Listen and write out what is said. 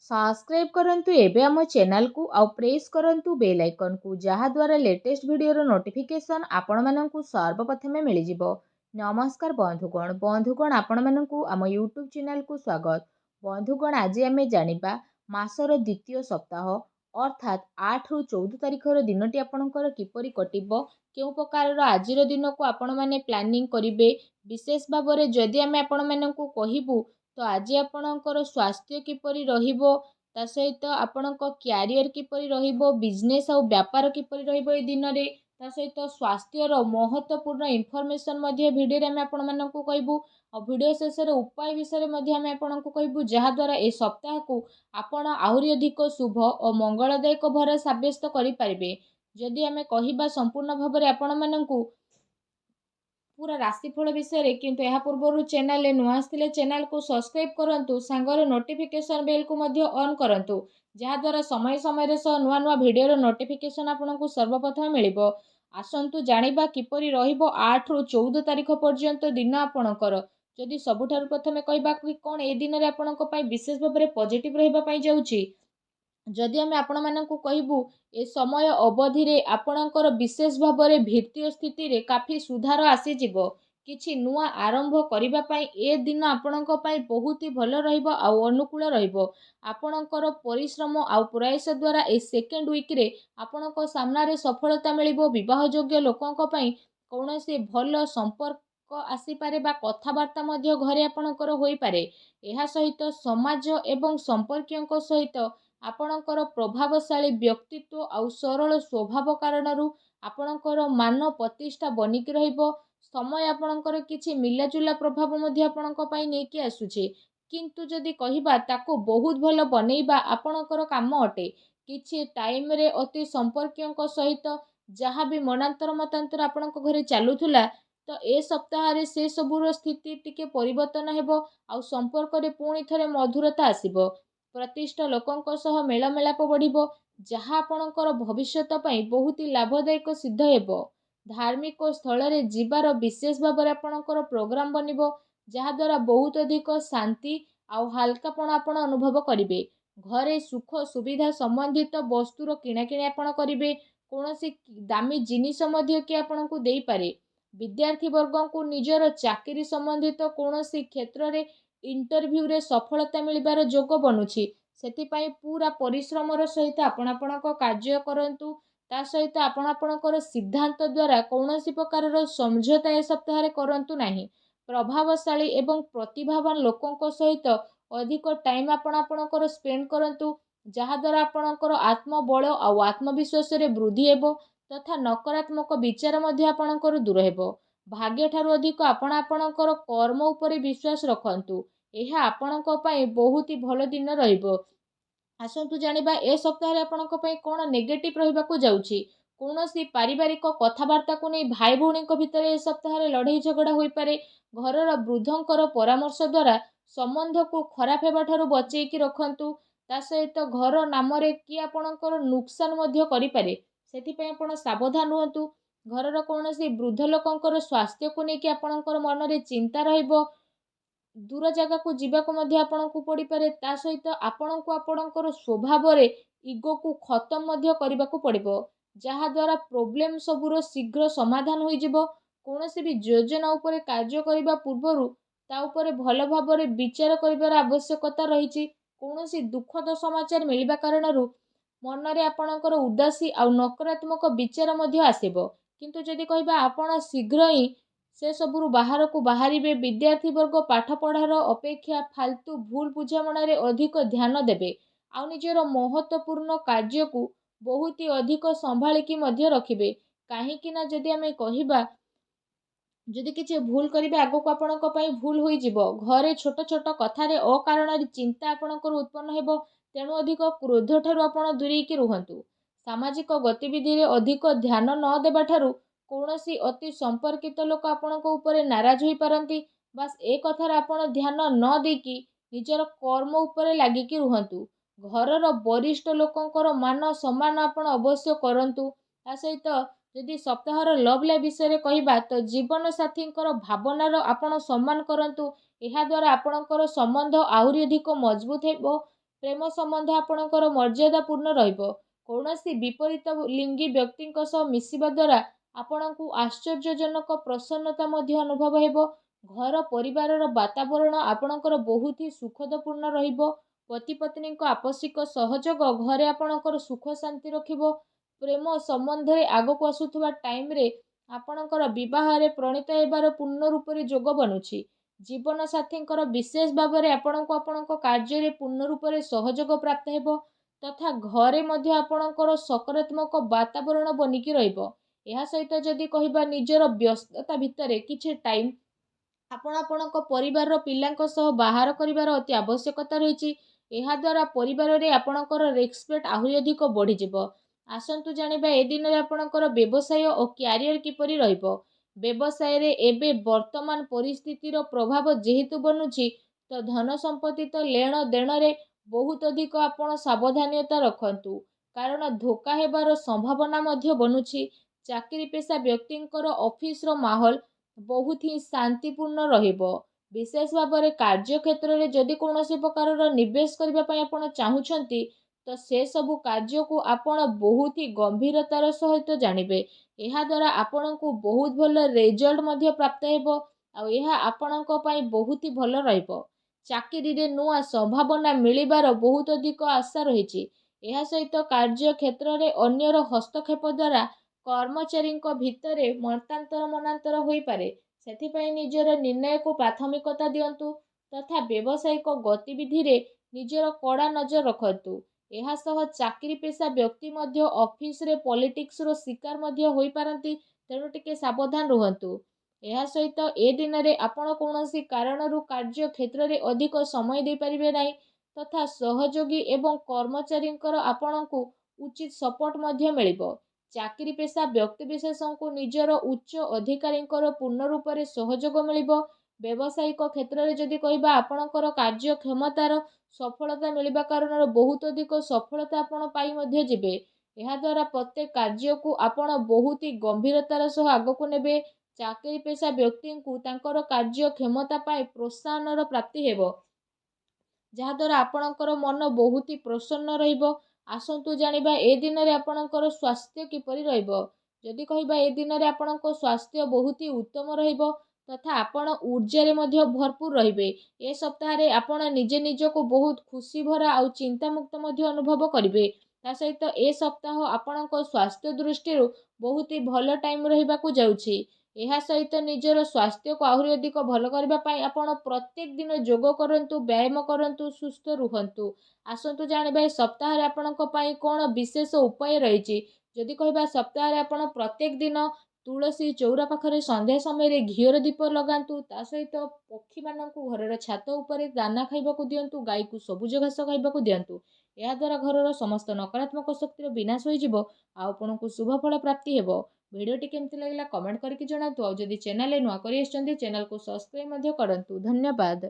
Subscribe करंतु एबे आम चैनल को आउ प्रेस करंतु बेल आइकन को जहा द्वारा लेटेस्ट वीडियो नोटिफिकेशन आपण माननकु सर्वप्रथमे मिल जिवो। नमस्कार बंधुगण आपण माननकु आम यूट्यूब चैनल को स्वागत। बंधुगण आज आमे जानिबा मासर द्वितीय सप्ताह अर्थात 8 रु 14 तारिखर दिनटी आपणकर किपरि कटिबो केउ प्रकार आजिर दिन को आपण माने प्लानिंग करिवे विशेष भाबरे जदि आमे आपण माननकु कहिबु तो आज आपणकर स्वास्थ्य किपरि रहिबो ता सहित आपणक क्यारियर किपरि रहिबो बिजनेस और व्यापार किपरि रहिबो ए दिन रे ता सहित स्वास्थ्यर महत्वपूर्ण इनफॉरमेशन मध्ये भिडियो रे आमे आपण माननकु कहबु और भिडियो शेष रे उपाय विषय मध्ये आमे आपणकु कहबु जहा द्वारा ए सप्ताह को आपण आहुरी अधिक शुभ और मंगलदायक भर साब्यस्त करि परिबे। जदि आमे कहिबा संपूर्ण भाबरे आपण माननकु पूरा राशिफल विषय रे किंतु यह पूर्व चैनल नुआ आसथिले चैनल को सब्सक्राइब करंतु सांगर नोटिफिकेशन बेल को मध्य ऑन करंतु जहा द्वारा समय समय रे नुआ नुआ वीडियो रो नोटिफिकेशन आपनको सर्वप्रथम मिलिबो। आसंतु जानिबा किपरि रहिबो 8 रु 14 तारिख पर्यंत दिन आपणकर। जदि सबुठारु प्रथमे कहबा कि कोन ए दिन रे आपनको पई विशेष भाबरे पॉजिटिव रहिबा पई जाउची जदि आमे आपण माननकु कहबु ए समय अवधि रे आपणकर विशेष भाबरे वित्तीय स्थिति रे काफी सुधार आसी जिवो। किछि नुआ आरंभ करिबा पई ए दिन आपणक पई बहुत ही भलो रहिबो आ अनुकूल रहिबो। आपणकर परिश्रम आ प्रयास द्वारा ए सेकेंड वीक रे आपणक सामना रे सफलता मिलिबो। विवाह योग्य लोकंक पई कोनोसी भलो संपर्क आसी पारे बा कथाबार्ता मध्य घरे आपणकर होई पारे। एहा सहित समाज एवं संपर्कियंक सहित आपणकर प्रभावशाली व्यक्तित्व आउ सरल स्वभाव कारणरू आपणकर मान प्रतिष्ठा बनिक रहिबो। समय आपणकर किछि मिलाजुला प्रभाव मध्ये आपणक पई नेकी आसुछे किंतु जदि कहिबा ताको बहुत भलो बनेइबा आपणकर काम अटे। किछि टाइम रे अति संपर्कियंक सहित जहाँ भी मनांतर मतांतर आपणक घरे चालुथुला तो ए सप्ताह रे से सबुर स्थिति टिके परिवर्तन हेबो आउ संपर्क रे पुणी थरे मधुरता आसीबो। प्रतिष्ठा लोकंक सह मेलमेलाप बढ़िबो जहाँ आपणकर भविष्यत पई बहुत ही लाभदायक सिद्ध हेबो। धार्मिक स्थल रे जीवार विशेष भाबरे आपणकर प्रोग्राम बनिबो जहाँ द्वारा बहुत अधिक शांति आउ हल्कापण आपण अनुभव करिवे। घरे सुख सुविधा संबंधित वस्तुर किणाकिणी आपण करिवे। कोनोसी दामी जिनिस मध्य कि आपणकु देई पारे। विद्यार्थी वर्गों को निजर चाकरी संबंधित कोनोसी क्षेत्र रे इंटरव्यू रे सफलता मिलिबार जोग बनुछि सेतिपाई पूरा परिश्रमर सहित आपण आपणक कार्य करंतु ता सहित आपण आपणकर सिद्धांत द्वारा कौनसी प्रकार समझौता ए सप्ताह रे करंतु नाही। प्रभावशाली एवं प्रतिभावान लोकंक सहित अधिक टाइम आपण आपणकर स्पेंड करंतु जहा द्वारा आपणकर आत्मबल आ आत्मविश्वास रे वृद्धि हेबो तथा नकारात्मक विचार मध्ये आपणकर दूर हेबो। भाग्य ठारू अधिक आपण आपणकर कर्म उपरे विश्वास रखंतु एहा आपणक पई बहुत ही भलो दिन रहिबो। आसंतु जानिबा ए सप्ताह रे आपणक पई कोन नेगेटिव रहिबाकू जाउची। कोनोसी पारिवारिक कथाबार्ता को नै भाई भौणी भितर ए सप्ताह रे लड़ाई झगड़ा होई पारे। घरर वृद्धंकर परामर्श द्वारा संबंध को खराब हेबा ठारू बचेई कि रखंतु ता सहित घर नाम रे कि आपणकर नुकसान मध्य करि पारे सेति पई आपण सावधान रहंतु। घरर कोनोसी वृद्ध लोकंकर स्वास्थ्य को नै कि आपणकर मन रे चिंता रहिबो। दूर जगह को जीवाक मध्य आपणकु पड़ी पारे ता सहित आपणकु आपणकर स्वभाव रे इगो को खत्म मध्य करबाकू पड़िबो जहा द्वारा प्रॉब्लम सबुर शीघ्र समाधान होई जिवो। कोनोसी भी योजना उपरे कार्य करिबा पूर्वरु ता उपरे भलो भाबरे विचार करिबार आवश्यकता रहिछि। कोनोसी दुखद समाचार मिलिबा कारणरू मन रे आपणकर उदासी आ नकारात्मक विचार मध्य आसीबो किंतु जदि कहबा आपण शीघ्र ही से सबुरु बाहर को बाहरिबे। विद्यार्थी वर्ग पाठ पढ़ार अपेक्षा फालतू भूल बुझामणा रे अधिक ध्यान देबे आ निजर महत्वपूर्ण कार्य को बहुत ही अधिक संभाळिकी मध्य रखिबे। काहेकि ना जदि आमे कहिबा जदि किछि भूल करिबे आगो को आपणक पई भूल होई जिवो। घरे छोट छोट कथा रे अकारण रे चिंता आपणकर उत्पन्न हेबो तेणु अधिक क्रोध ठारू आपण दूरेई कि रुहंतु। सामाजिक गतिविधि रे अधिक ध्यान न देबा ठारू कोनोसी अति संपर्कित लोक आपणक उपरे नाराज होई पारंती। बस ए कथार आपण ध्यान न देकी निजर कर्म उपरे लागिकी रुहंतु। घरर वरिष्ठ लोकंकर मान सम्मान आपण अवश्य करंतु। ता सहित जदि सप्ताहर लव लाइफ विषय कहिबा तो जीवन साथींकर भावनार आपण सम्मान करंतु। एहा द्वारा आपणकर संबंध आहुरी अधिक मजबूत हेबो ପ୍ରେମ ସମ୍ବନ୍ଧ ଆପଣଙ୍କର ମର୍ଯ୍ୟାଦାପୂର୍ଣ୍ଣ ରହିବ। କୌଣସି ବିପରୀତ ଲିଙ୍ଗୀ ବ୍ୟକ୍ତିଙ୍କ ସହ ମିଶିବା ଦ୍ୱାରା ଆପଣଙ୍କୁ ଆଶ୍ଚର୍ଯ୍ୟଜନକ ପ୍ରସନ୍ନତା ମଧ୍ୟ ଅନୁଭବ ହେବ। ଘର ପରିବାରର ବାତାବରଣ ଆପଣଙ୍କର ବହୁତ ହି ସୁଖଦପୂର୍ଣ୍ଣ ରହିବ। ପତି ପତ୍ନୀଙ୍କ ଆପୋଷିକ ସହଯୋଗ ଘରେ ଆପଣଙ୍କର ସୁଖ ଶାନ୍ତି ରଖିବ। ପ୍ରେମ ସମ୍ବନ୍ଧରେ ଆଗକୁ ଆସୁଥିବା ଟାଇମ୍ରେ ଆପଣଙ୍କର ବିବାହରେ ପ୍ରଣୀତ ହେବାର ପୂର୍ଣ୍ଣ ରୂପରେ ଯୋଗ ବନୁଛି। ଜୀବନ ସାଥୀଙ୍କର ବିଶେଷ ଭାବରେ ଆପଣଙ୍କୁ ଆପଣଙ୍କ କାର୍ଯ୍ୟରେ ପୂର୍ଣ୍ଣ ରୂପରେ ସହଯୋଗ ପ୍ରାପ୍ତ ହେବ ତଥା ଘରେ ମଧ୍ୟ ଆପଣଙ୍କର ସକାରାତ୍ମକ ବାତାବରଣ ବନିକି ରହିବ। ଏହା ସହିତ ଯଦି କହିବା ନିଜର ବ୍ୟସ୍ତତା ଭିତରେ କିଛି ଟାଇମ୍ ଆପଣ ଆପଣଙ୍କ ପରିବାରର ପିଲାଙ୍କ ସହ ବାହାର କରିବାର ଅତି ଆବଶ୍ୟକତା ରହିଛି। ଏହାଦ୍ୱାରା ପରିବାରରେ ଆପଣଙ୍କର ରେସ୍ପେକ୍ଟ ଆହୁରି ଅଧିକ ବଢ଼ିଯିବ। ଆସନ୍ତୁ ଜାଣିବା ଏ ଦିନରେ ଆପଣଙ୍କର ବ୍ୟବସାୟ ଓ କ୍ୟାରିୟର କିପରି ରହିବ। ବ୍ୟବସାୟରେ ଏବେ ବର୍ତ୍ତମାନ ପରିସ୍ଥିତିର ପ୍ରଭାବ ଯେହେତୁ ବନୁଛି ତ ଧନ ସମ୍ପତ୍ତି ତ ଲେଣ ଦେଣରେ ବହୁତ ଅଧିକ ଆପଣ ସାବଧାନତା ରଖନ୍ତୁ, କାରଣ ଧୋକା ହେବାର ସମ୍ଭାବନା ମଧ୍ୟ ବନୁଛି। ଚାକିରି ପେଶା ବ୍ୟକ୍ତିଙ୍କର ଅଫିସର ମାହୋଲ ବହୁତ ହିଁ ଶାନ୍ତିପୂର୍ଣ୍ଣ ରହିବ। ବିଶେଷ ଭାବରେ କାର୍ଯ୍ୟକ୍ଷେତ୍ରରେ ଯଦି କୌଣସି ପ୍ରକାରର ନିବେଶ କରିବା ପାଇଁ ଆପଣ ଚାହୁଁଛନ୍ତି ତ ସେସବୁ କାର୍ଯ୍ୟକୁ ଆପଣ ବହୁତ ହି ଗମ୍ଭୀରତାର ସହିତ ଜାଣିବେ। ଏହାଦ୍ୱାରା ଆପଣଙ୍କୁ ବହୁତ ଭଲ ରେଜଲ୍ଟ ମଧ୍ୟ ପ୍ରାପ୍ତ ହେବ ଆଉ ଏହା ଆପଣଙ୍କ ପାଇଁ ବହୁତ ହି ଭଲ ରହିବ। ଚାକିରିରେ ନୂଆ ସମ୍ଭାବନା ମିଳିବାର ବହୁତ ଅଧିକ ଆଶା ରହିଛି। ଏହା ସହିତ କାର୍ଯ୍ୟକ୍ଷେତ୍ରରେ ଅନ୍ୟର ହସ୍ତକ୍ଷେପ ଦ୍ୱାରା କର୍ମଚାରୀଙ୍କ ଭିତରେ ମତାନ୍ତର ମନାନ୍ତର ହୋଇପାରେ। ସେଥିପାଇଁ ନିଜର ନିର୍ଣ୍ଣୟକୁ ପ୍ରାଥମିକତା ଦିଅନ୍ତୁ ତଥା ବ୍ୟବସାୟିକ ଗତିବିଧିରେ ନିଜର କଡ଼ା ନଜର ରଖନ୍ତୁ। ଏହା ସହ ଚାକିରି ପେଶା ବ୍ୟକ୍ତି ମଧ୍ୟ ଅଫିସରେ ପଲିଟିକ୍ସର ଶିକାର ମଧ୍ୟ ହୋଇପାରନ୍ତି, ତେଣୁ ଟିକେ ସାବଧାନ ରୁହନ୍ତୁ। ଏହା ସହିତ ଏ ଦିନରେ ଆପଣ କୌଣସି କାରଣରୁ କାର୍ଯ୍ୟ କ୍ଷେତ୍ରରେ ଅଧିକ ସମୟ ଦେଇପାରିବେ ନାହିଁ ତଥା ସହଯୋଗୀ ଏବଂ କର୍ମଚାରୀଙ୍କର ଆପଣଙ୍କୁ ଉଚିତ ସପୋର୍ଟ ମଧ୍ୟ ମିଳିବ। ଚାକିରି ପେଶା ବ୍ୟକ୍ତିବିଶେଷଙ୍କୁ ନିଜର ଉଚ୍ଚ ଅଧିକାରୀଙ୍କର ପୂର୍ଣ୍ଣ ରୂପରେ ସହଯୋଗ ମିଳିବ। ବ୍ୟବସାୟିକ କ୍ଷେତ୍ରରେ ଯଦି କହିବା ଆପଣଙ୍କର କାର୍ଯ୍ୟକ୍ଷମତାର ସଫଳତା ମିଳିବା କାରଣରୁ ବହୁତ ଅଧିକ ସଫଳତା ଆପଣ ପାଇ ମଧ୍ୟ ଯିବେ। ଏହାଦ୍ୱାରା ପ୍ରତ୍ୟେକ କାର୍ଯ୍ୟକୁ ଆପଣ ବହୁତ ହି ଗମ୍ଭୀରତାର ସହ ଆଗକୁ ନେବେ। ଚାକିରି ପେଶା ବ୍ୟକ୍ତିଙ୍କୁ ତାଙ୍କର କାର୍ଯ୍ୟକ୍ଷମତା ପାଇଁ ପ୍ରୋତ୍ସାହନର ପ୍ରାପ୍ତି ହେବ, ଯାହାଦ୍ୱାରା ଆପଣଙ୍କର ମନ ବହୁତ ହି ପ୍ରସନ୍ନ ରହିବ। ଆସନ୍ତୁ ଜାଣିବା ଏ ଦିନରେ ଆପଣଙ୍କର ସ୍ୱାସ୍ଥ୍ୟ କିପରି ରହିବ। ଯଦି କହିବା ଏ ଦିନରେ ଆପଣଙ୍କ ସ୍ୱାସ୍ଥ୍ୟ ବହୁତ ହି ଉତ୍ତମ ରହିବ ତଥା ଆପଣ ଊର୍ଜାରେ ମଧ୍ୟ ଭରପୁର ରହିବେ। ଏ ସପ୍ତାହରେ ଆପଣ ନିଜେ ନିଜକୁ ବହୁତ ଖୁସି ଭରା ଆଉ ଚିନ୍ତାମୁକ୍ତ ମଧ୍ୟ ଅନୁଭବ କରିବେ। ତା ସହିତ ଏ ସପ୍ତାହ ଆପଣଙ୍କ ସ୍ୱାସ୍ଥ୍ୟ ଦୃଷ୍ଟିରୁ ବହୁତ ହି ଭଲ ଟାଇମ୍ ରହିବାକୁ ଯାଉଛି। ଏହା ସହିତ ନିଜର ସ୍ୱାସ୍ଥ୍ୟକୁ ଆହୁରି ଅଧିକ ଭଲ କରିବା ପାଇଁ ଆପଣ ପ୍ରତ୍ୟେକ ଦିନ ଯୋଗ କରନ୍ତୁ, ବ୍ୟାୟାମ କରନ୍ତୁ, ସୁସ୍ଥ ରୁହନ୍ତୁ। ଆସନ୍ତୁ ଜାଣିବା ଏ ସପ୍ତାହରେ ଆପଣଙ୍କ ପାଇଁ କ'ଣ ବିଶେଷ ଉପାୟ ରହିଛି। ଯଦି କହିବା ସପ୍ତାହରେ ଆପଣ ପ୍ରତ୍ୟେକ ଦିନ ତୁଳସୀ ଚଉରା ପାଖରେ ସନ୍ଧ୍ୟା ସମୟରେ ଘିଅର ଦୀପ ଲଗାନ୍ତୁ। ତା ସହିତ ପକ୍ଷୀମାନଙ୍କୁ ଘରର ଛାତ ଉପରେ ଦାନା ଖାଇବାକୁ ଦିଅନ୍ତୁ, ଗାଈକୁ ସବୁଜ ଘାସ ଖାଇବାକୁ ଦିଅନ୍ତୁ। ଏହାଦ୍ୱାରା ଘରର ସମସ୍ତ ନକାରାତ୍ମକ ଶକ୍ତିର ବିନାଶ ହୋଇଯିବ ଆଉ ଆପଣଙ୍କୁ ଶୁଭ ଫଳ ପ୍ରାପ୍ତି ହେବ। ଭିଡ଼ିଓଟି କେମିତି ଲାଗିଲା କମେଣ୍ଟ କରିକି ଜଣାନ୍ତୁ। ଆଉ ଯଦି ଚ୍ୟାନେଲରେ ନୂଆ କରି ଆସିଛନ୍ତି ଚ୍ୟାନେଲକୁ ସବସ୍କ୍ରାଇବ୍ ମଧ୍ୟ କରନ୍ତୁ। ଧନ୍ୟବାଦ।